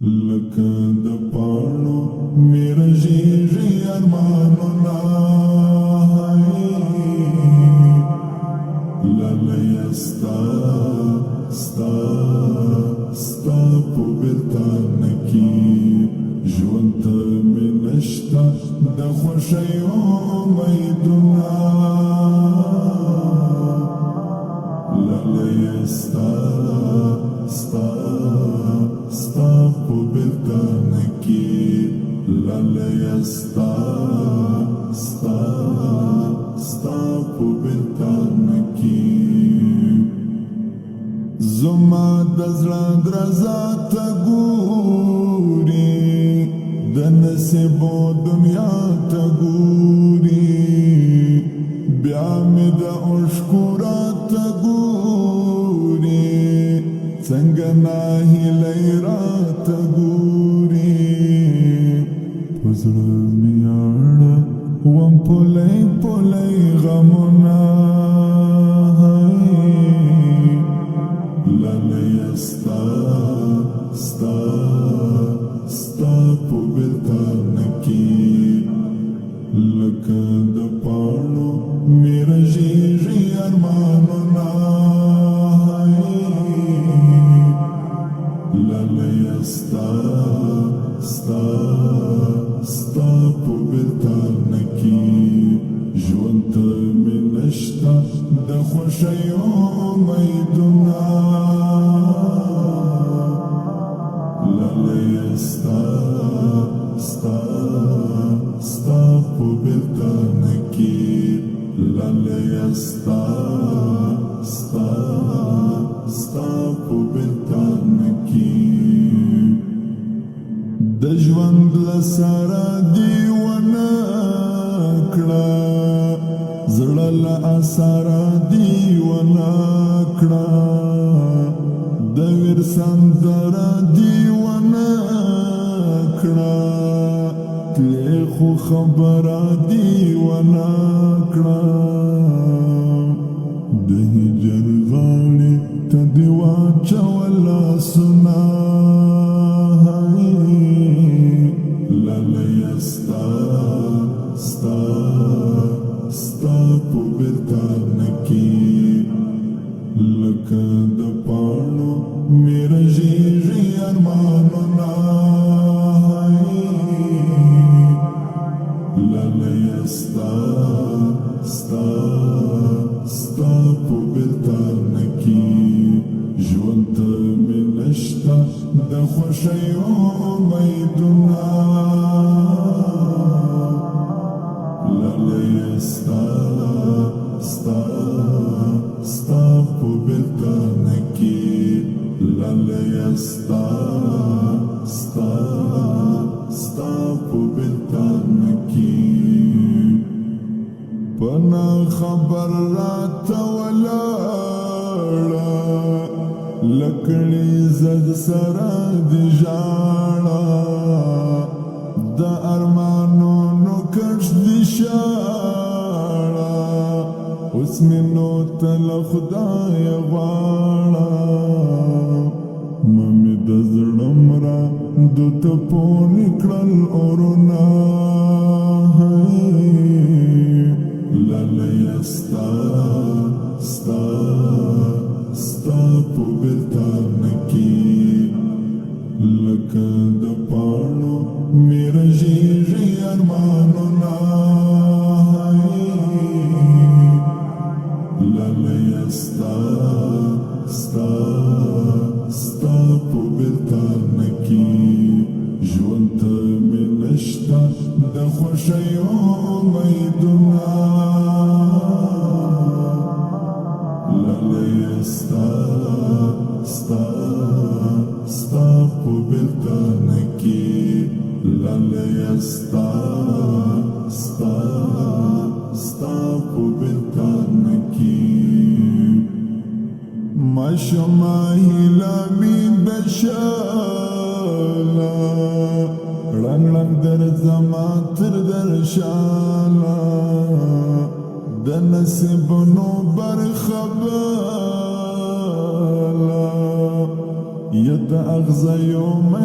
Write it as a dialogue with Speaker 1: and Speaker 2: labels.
Speaker 1: لکه د پاڼو میرا ژیږي ارمانونه لالیه ستا په بیلتان کې ژوند ته مې نشته د خوښیو امیدونه لالیه ستا په بیلتان کې لالیه ستا په بیلتان کې زما د زړه درزا ته ګوري د نصیبو دنیا ته ګوري بیا مې د اوښکو راته ګوري څنګه ناهیلۍ راته ګوري په زړه مې اړه وم پولی پولی غمونه لالیه ستا په بیلتان کې لکه د پاڼو میرا ژیږي ارمانونه لالیه ستا په بیلتان کې ژوند ته مې نشته د خوښیو امیدونه لالیه ستا په بیلتان کې لالیه ستا په بیلتان کې د ژوند له سره دې ونه کړه زړه له اثره دې ونه کړه د ویر سندره دې ونه کړه تلې خو خبره دې ونه کړه د هجر غاړې ته دې واچوه لاسونه لالیه ستا په بیلتان کې لکه د پاڼو میرا ژیږي ارمانونه لالیه ستا په بیلتان کې ژوند ته مې نشته د خوښیو امیدونه لالیه ستا په بیلتان کې لالیه ستا په بیلتان کې پنا خبر راته ولاړه لکړې زد سره دې ژاړه د ارمانونو کښ دې شاړه اوس مې نو ته له خدایه غواړه مې د زړه مړه دو ته پورې کړل اورونه لالیه ستا په بیلتان کې لکه د پاڼو میرا ژیږي ارمانونه لالیه ستا په بیلتان کې ژوند ته مې نشته د خوښیو امیدونه لالیه ستا په بیلتان کې لالیه ستا په بیلتان کې ماشومه هیله مې بشاله رنګ رنګ درځمه تر درشاله د نصیبونو برخه بله ید اغزه یومه